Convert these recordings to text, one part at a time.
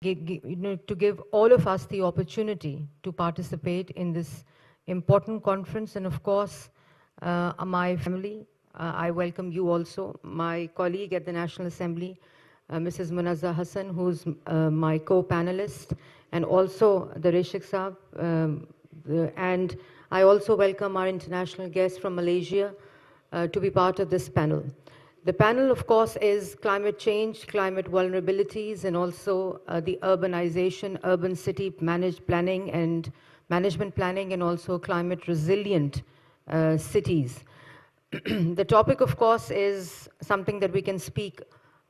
to give all of us the opportunity to participate in this important conference. And of course, my family, I welcome you also, my colleague at the National Assembly, Mrs. Munazza Hassan, who's my co-panelist, and also the Reshik Saab. And I also welcome our international guests from Malaysia to be part of this panel. The panel, of course, is climate change, climate vulnerabilities, and also the urbanization, urban city planning and management planning, and also climate resilient cities. The topic, of course, is something that we can speak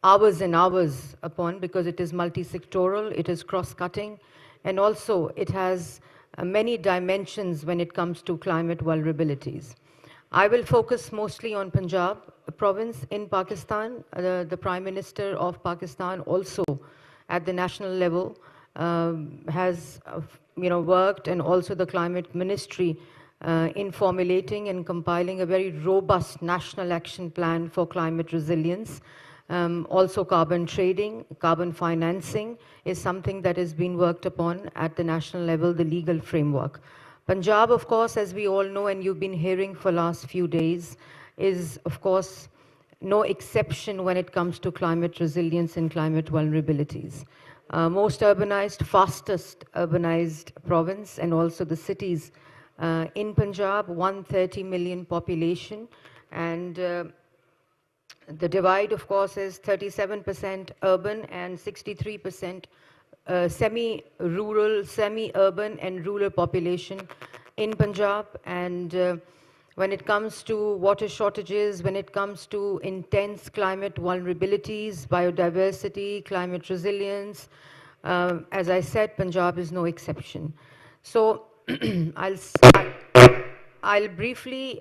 hours and hours upon because it is multi-sectoral, it is cross-cutting, and also it has many dimensions when it comes to climate vulnerabilities. I will focus mostly on Punjab province in Pakistan. The Prime Minister of Pakistan also at the national level has worked, and also the Climate Ministry in formulating and compiling a very robust national action plan for climate resilience. Also carbon trading, carbon financing is something that is being worked upon at the national level, the legal framework. Punjab, of course, as we all know, and you've been hearing for last few days, is, of course, no exception when it comes to climate resilience and climate vulnerabilities. Most urbanized, fastest urbanized province, and also the cities in Punjab, 130 million population, and the divide, of course, is 37% urban and 63% semi-rural, semi-urban and rural population in Punjab. And when it comes to water shortages, when it comes to intense climate vulnerabilities, biodiversity, climate resilience, as I said, Punjab is no exception. So I'll briefly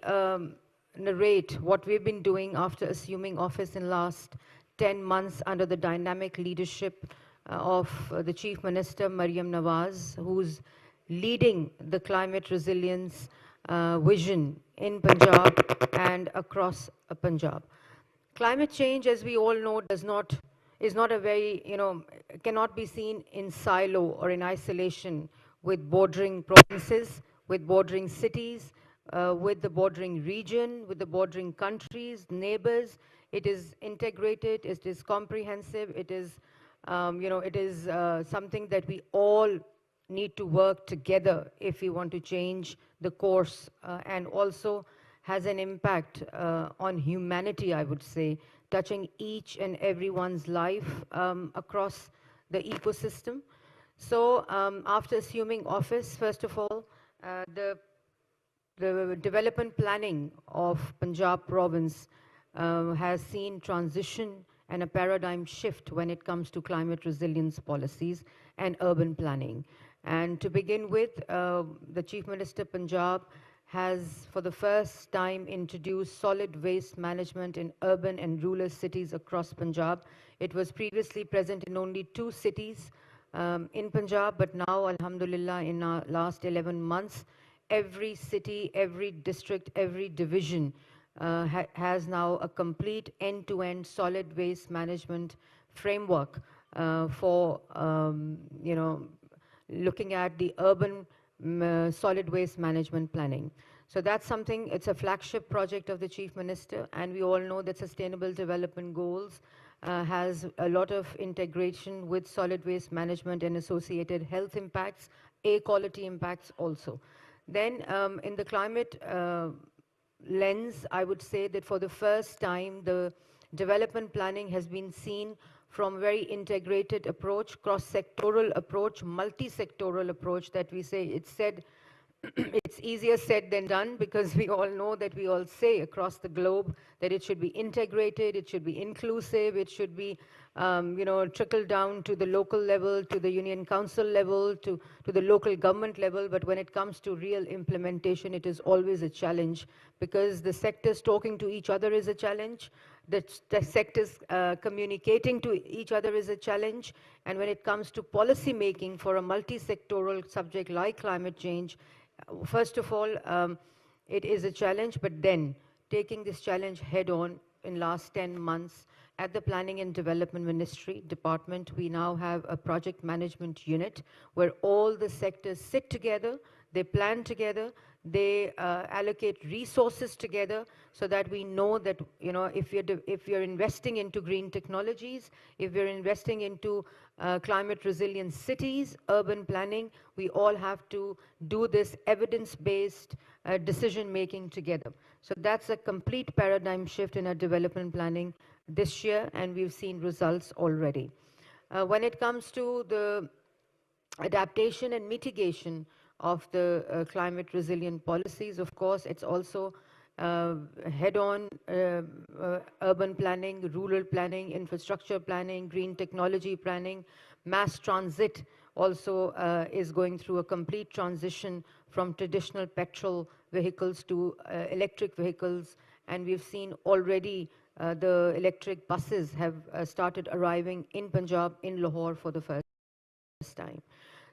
narrate what we've been doing after assuming office in last 10 months under the dynamic leadership of the Chief Minister, Marriyum Nawaz, who's leading the climate resilience vision in Punjab and across Punjab. Climate change, as we all know, is not a very, cannot be seen in silo or in isolation with bordering provinces, with bordering cities, with the bordering region, with the bordering countries, neighbors. It is integrated, it is comprehensive, it is, something that we all need to work together if we want to change the course, and also has an impact on humanity, I would say, touching each and everyone's life across the ecosystem. So after assuming office, first of all, the development planning of Punjab province has seen transition and a paradigm shift when it comes to climate resilience policies and urban planning. And to begin with, the Chief Minister Punjab has for the first time introduced solid waste management in urban and rural cities across Punjab. It was previously present in only 2 cities in Punjab, but now, alhamdulillah, in our last 11 months, every city, every district, every division has now a complete end-to-end solid waste management framework for, looking at the urban solid waste management planning. So that's something, it's a flagship project of the Chief Minister, and we all know that Sustainable Development Goals has a lot of integration with solid waste management and associated health impacts, air quality impacts also. Then in the climate lens, I would say that for the first time, the development planning has been seen from very integrated approach, cross-sectoral approach, multi-sectoral approach that we say. It's said, it's easier said than done, because we all know that we all say across the globe that it should be integrated, it should be inclusive, it should be trickle down to the local level, to the union council level, to the local government level. But when it comes to real implementation, it is always a challenge, because the sectors talking to each other is a challenge. The sectors communicating to each other is a challenge. And when it comes to policy making for a multi-sectoral subject like climate change, first of all, it is a challenge, but then taking this challenge head on in last 10 months at the Planning and Development Ministry department, we now have a project management unit where all the sectors sit together, they plan together, they allocate resources together so that we know that, if you're investing into green technologies, if you're investing into climate resilient cities, urban planning, we all have to do this evidence-based decision making together. So that's a complete paradigm shift in our development planning this year, and we've seen results already. When it comes to the adaptation and mitigation of the climate resilient policies, of course, it's also head-on urban planning, rural planning, infrastructure planning, green technology planning. Mass transit also is going through a complete transition from traditional petrol vehicles to electric vehicles, and we've seen already the electric buses have started arriving in Punjab, in Lahore for the first time.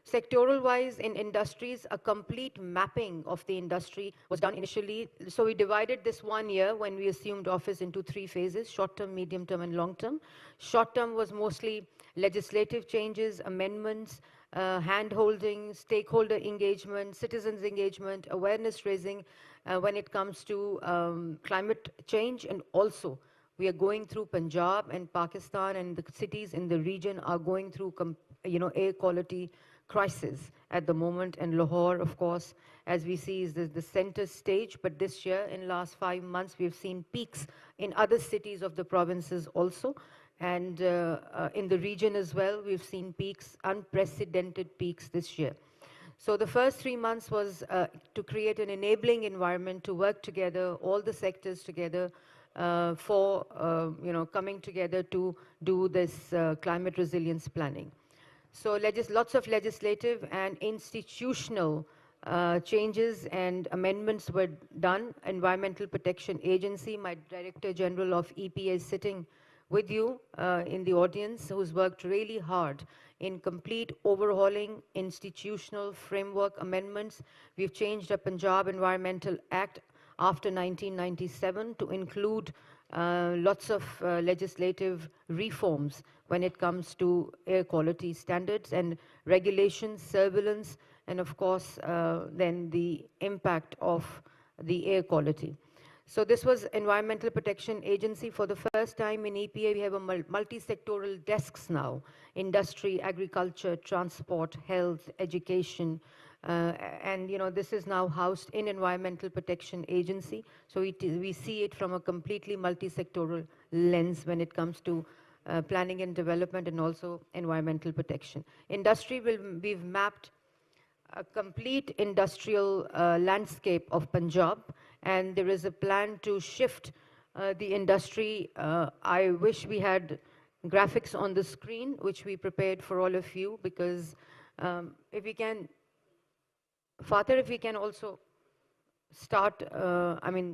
Sectoral-wise, in industries, a complete mapping of the industry was done initially. So we divided this 1 year when we assumed office into 3 phases: short-term, medium-term, and long-term. Short-term was mostly legislative changes, amendments, hand-holding, stakeholder engagement, citizens engagement, awareness raising when it comes to climate change. And also, we are going through Punjab and Pakistan, and the cities in the region are going through air quality crisis at the moment. And Lahore, of course, as we see, is the center stage. But this year, in last 5 months, we've seen peaks in other cities of the provinces also. And in the region as well, we've seen peaks, unprecedented peaks this year. So the first 3 months was to create an enabling environment to work together, all the sectors together, for coming together to do this climate resilience planning. So lots of legislative and institutional changes and amendments were done. Environmental Protection Agency, my Director General of EPA is sitting with you in the audience, who's worked really hard in complete overhauling institutional framework amendments. We've changed the Punjab Environmental Act after 1997 to include lots of legislative reforms when it comes to air quality standards and regulations, surveillance, and of course then the impact of the air quality. So this was Environmental Protection Agency. For the first time in EPA, we have a multi-sectoral desks now: industry, agriculture, transport, health, education, and this is now housed in Environmental Protection Agency. So we see it from a completely multi-sectoral lens when it comes to planning and development and also environmental protection. Industry, we've mapped a complete industrial landscape of Punjab, and there is a plan to shift the industry. I wish we had graphics on the screen, which we prepared for all of you, because if we can, Father, if we can also start,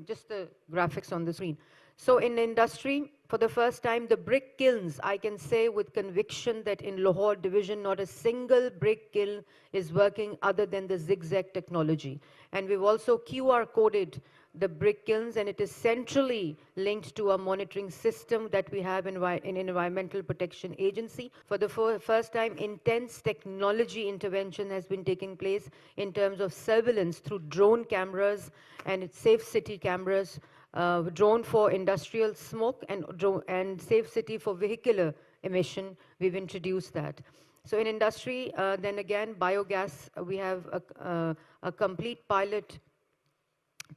just the graphics on the screen. So in industry, for the first time, the brick kilns, I can say with conviction that in Lahore division, not a single brick kiln is working other than the zigzag technology. And we've also QR coded the brick kilns, and it is centrally linked to a monitoring system that we have in Environmental Protection Agency. For the first time, intense technology intervention has been taking place in terms of surveillance through drone cameras and safe city cameras, drone for industrial smoke and safe city for vehicular emission. We've introduced that. So in industry, then again, biogas, we have a complete pilot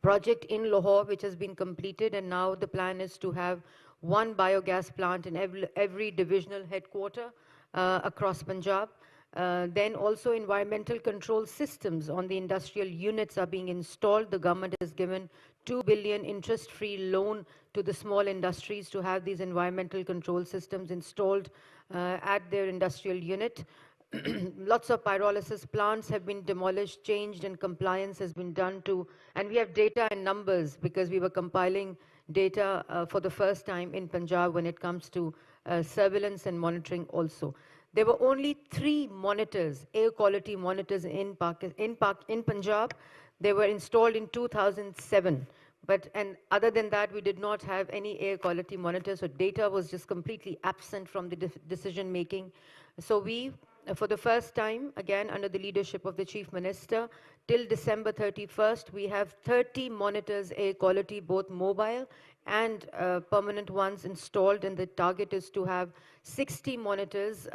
project in Lahore, which has been completed, and now the plan is to have 1 biogas plant in every divisional headquarter across Punjab. Then also environmental control systems on the industrial units are being installed. The government has given 2 billion interest-free loan to the small industries to have these environmental control systems installed at their industrial unit. Lots of pyrolysis plants have been demolished, changed, and compliance has been done to, and we have data and numbers because we were compiling data for the first time in Punjab when it comes to surveillance and monitoring also. There were only 3 monitors, air quality monitors in Punjab. They were installed in 2007. And other than that, we did not have any air quality monitors, so data was just completely absent from the decision making. So we, for the first time, again, under the leadership of the Chief Minister, till December 31st, we have 30 monitors air quality, both mobile and permanent ones installed, and the target is to have 60 monitors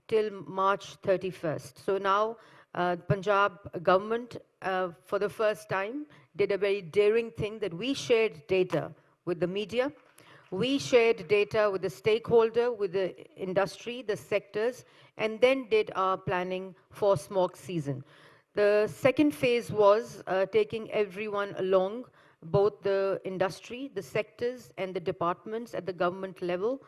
till March 31st. So now Punjab government, for the first time, did a very daring thing that we shared data with the media. We shared data with the stakeholder, with the industry, the sectors, and then did our planning for smog season. The second phase was taking everyone along, both the industry, the sectors, and the departments at the government level.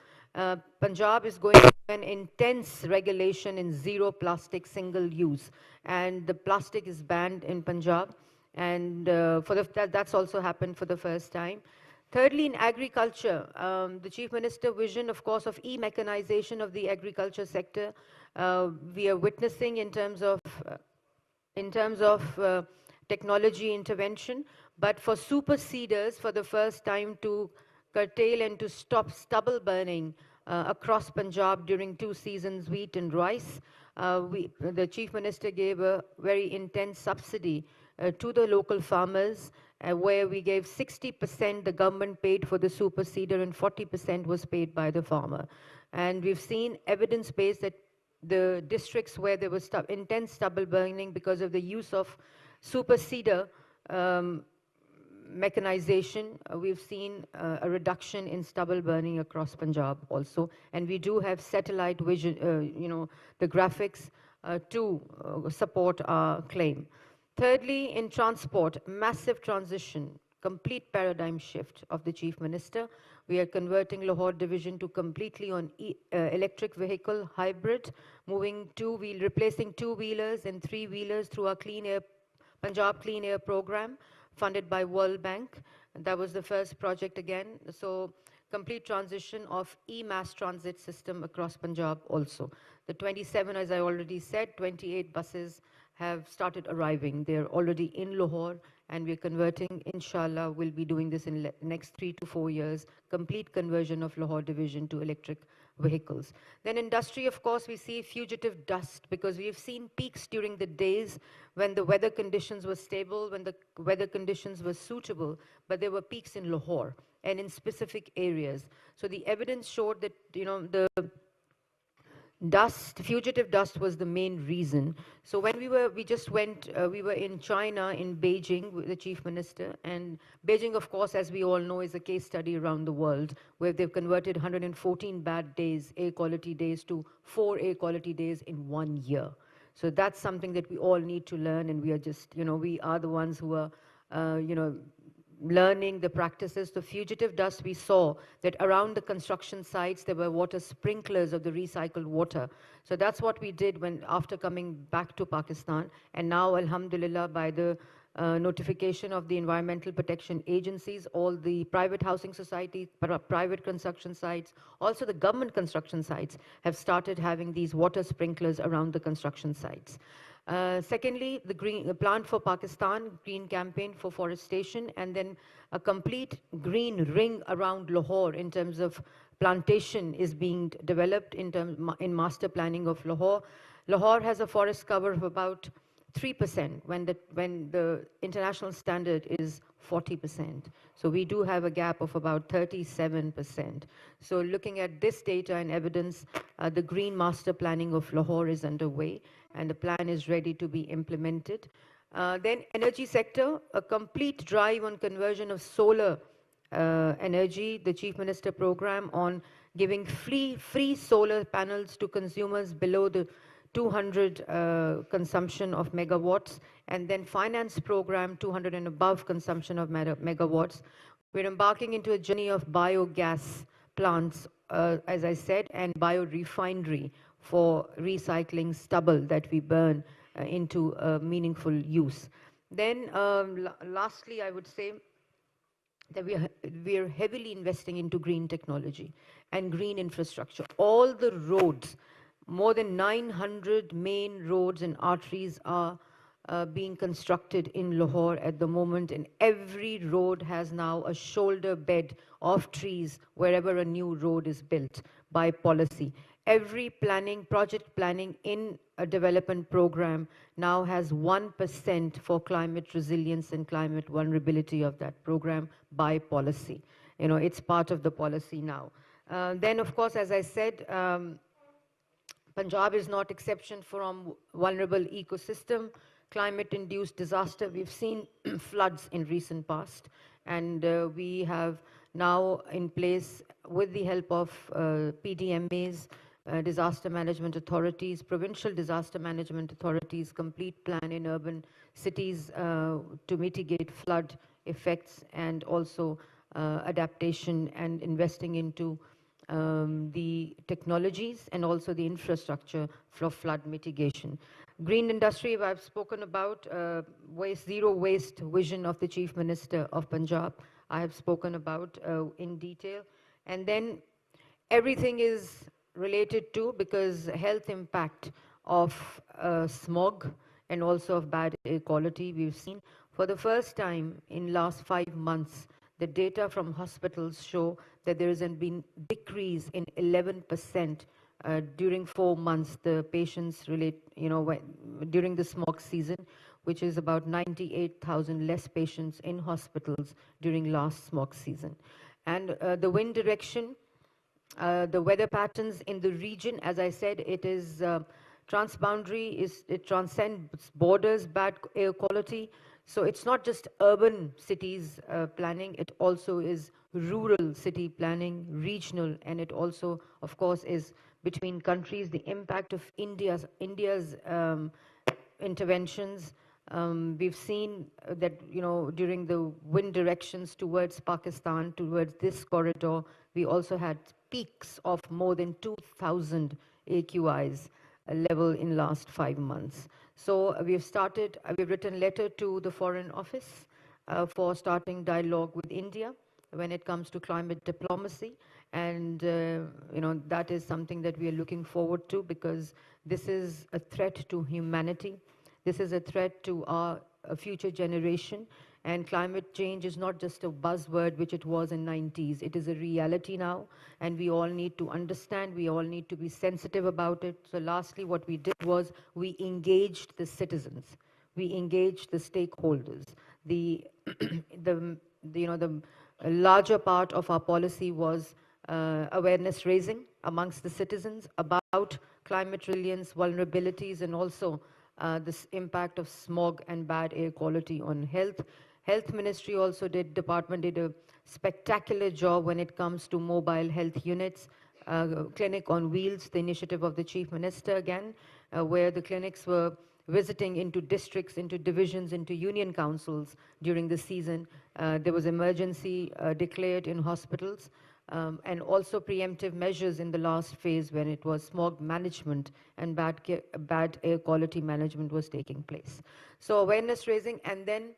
Punjab is going through an intense regulation in zero plastic single use, and the plastic is banned in Punjab, and that's also happened for the first time. Thirdly, in agriculture, the Chief Minister vision, of course, of e-mechanization of the agriculture sector, we are witnessing in terms of technology intervention, but for super seeders, for the first time, to curtail and to stop stubble burning across Punjab during 2 seasons, wheat and rice. The Chief Minister gave a very intense subsidy to the local farmers, where we gave 60% the government paid for the super seeder and 40% was paid by the farmer. And we've seen evidence-based that the districts where there was intense stubble burning because of the use of super seeder mechanization, we've seen a reduction in stubble burning across Punjab also. And we do have satellite vision, the graphics to support our claim. Thirdly, in transport, massive transition, complete paradigm shift of the Chief Minister. We are converting Lahore division to completely on electric vehicle hybrid, replacing two-wheelers and three-wheelers through our Punjab Clean Air program, funded by World Bank. That was the first project again. So complete transition of e-mass transit system across Punjab also. The 27, as I already said, 28 buses have started arriving. They're already in Lahore, and we're converting, inshallah, we'll be doing this in the next 3 to 4 years, complete conversion of Lahore division to electric vehicles. Then industry, of course, we see fugitive dust, because we've seen peaks during the days when the weather conditions were stable, when the weather conditions were suitable, but there were peaks in Lahore and in specific areas. So the evidence showed that, the fugitive dust was the main reason. So when we were in China, in Beijing, with the Chief Minister, and Beijing, of course, as we all know, is a case study around the world, where they've converted 114 bad days, air quality days, to 4 air quality days in 1 year. So that's something that we all need to learn, and we are just, we are the ones who are, learning the practices. The fugitive dust, we saw that around the construction sites, there were water sprinklers of the recycled water. So that's what we did after coming back to Pakistan. And now, alhamdulillah, by the notification of the environmental protection agencies, all the private housing societies, private construction sites, also the government construction sites, have started having these water sprinklers around the construction sites. Secondly, the Plant for Pakistan green campaign for forestation, and then a complete green ring around Lahore in terms of plantation is being developed in master planning of Lahore. Lahore has a forest cover of about 3% when the international standard is 40%. So we do have a gap of about 37%. So looking at this data and evidence, the green master planning of Lahore is underway, and the plan is ready to be implemented. Then energy sector, a complete drive on conversion of solar energy, the Chief Minister program on giving free solar panels to consumers below the 200 consumption of megawatts, and then finance program 200 and above consumption of megawatts. We're embarking into a journey of biogas plants, as I said, and biorefinery for recycling stubble that we burn into meaningful use. Then lastly, I would say that we are heavily investing into green technology and green infrastructure. All the roads, more than 900 main roads and arteries are being constructed in Lahore at the moment, and every road has now a shoulder bed of trees wherever a new road is built by policy. Every project planning in a development program now has 1% for climate resilience and climate vulnerability of that program by policy. It's part of the policy now. Then, of course, as I said, Punjab is not exception from vulnerable ecosystem, climate-induced disaster. We've seen floods in recent past, and we have now in place, with the help of PDMAs, disaster management authorities, provincial disaster management authorities, complete plan in urban cities to mitigate flood effects, and also adaptation and investing into the technologies and also the infrastructure for flood mitigation. Green industry, I've spoken about, zero waste vision of the Chief Minister of Punjab, I have spoken about in detail. And then everything is related to, because health impact of smog and also of bad air quality, we've seen for the first time in last 5 months, the data from hospitals show that there has been decrease in 11% during 4 months, the patients during the smog season, which is about 98,000 less patients in hospitals during last smog season. And the wind direction, the weather patterns in the region, as I said, it is transboundary, it transcends borders, bad air quality. So it's not just urban cities planning, it also is rural city planning, regional, and it also, of course, is between countries. The impact of India's interventions. We've seen that, during the wind directions towards Pakistan, towards this corridor, we also had peaks of more than 2,000 AQIs level in last 5 months. So we've written letter to the Foreign Office for starting dialogue with India when it comes to climate diplomacy. And, that is something that we are looking forward to, because this is a threat to humanity. This is a threat to our future generation. And climate change is not just a buzzword, which it was in 90s. It is a reality now, and we all need to understand, we all need to be sensitive about it. So lastly, what we did was we engaged the citizens. We engaged the stakeholders. The larger part of our policy was awareness raising amongst the citizens about climate resilience, vulnerabilities, and also this impact of smog and bad air quality on health. Health Ministry also department did a spectacular job when it comes to mobile health units, clinic on wheels, the initiative of the Chief Minister again, where the clinics were visiting into districts, into divisions, into union councils during the season. There was emergency declared in hospitals, and also preemptive measures in the last phase when it was smog management and bad air quality management was taking place. So awareness raising, and then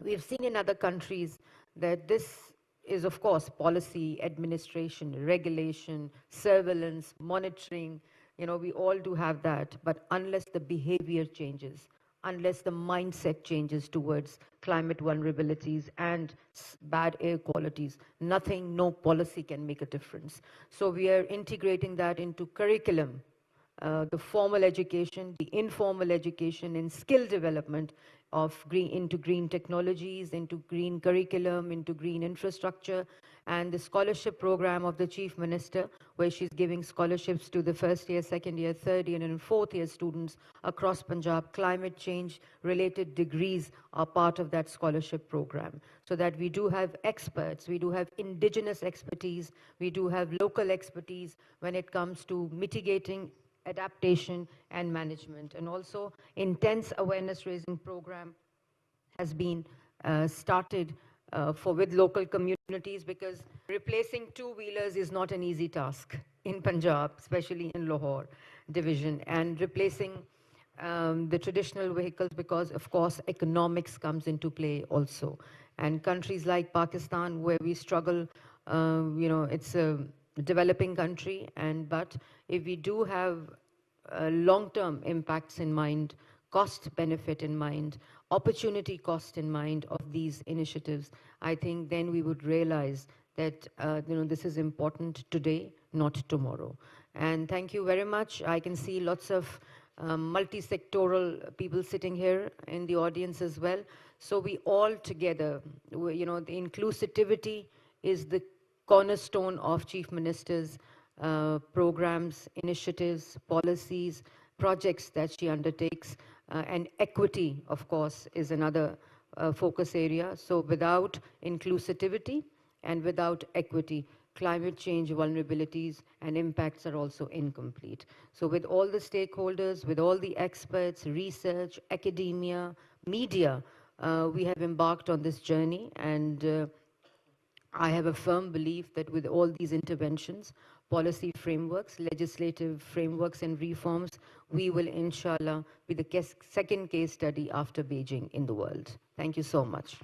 we've seen in other countries that this is, of course, policy, administration, regulation, surveillance, monitoring. We all do have that, but unless the behavior changes, unless the mindset changes towards climate vulnerabilities and bad air qualities, no policy can make a difference. So we are integrating that into curriculum, the formal education, the informal education, and skill development into green technologies, into green curriculum, into green infrastructure, and the scholarship program of the Chief Minister, where she's giving scholarships to the first year, second year, third year, and fourth year students across Punjab. Climate change related degrees are part of that scholarship program, so that we do have experts, we do have indigenous expertise, we do have local expertise when it comes to mitigating, adaptation, and management. And also intense awareness raising program has been started with local communities, because replacing two-wheelers is not an easy task in Punjab, especially in Lahore division, and replacing the traditional vehicles, because of course economics comes into play also. And countries like Pakistan, where we struggle, it's a developing country, but if we do have long-term impacts in mind, cost benefit in mind, opportunity cost in mind of these initiatives, I think then we would realize that this is important today, not tomorrow. And thank you very much. I can see lots of multi-sectoral people sitting here in the audience as well. So we all together, the inclusivity is the cornerstone of Chief Minister's programs, initiatives, policies, projects that she undertakes, and equity, of course, is another focus area. So without inclusivity and without equity, climate change vulnerabilities and impacts are also incomplete. So with all the stakeholders, with all the experts, research, academia, media, we have embarked on this journey, and I have a firm belief that with all these interventions, policy frameworks, legislative frameworks and reforms, we will, inshallah, be the second case study after Beijing in the world. Thank you so much.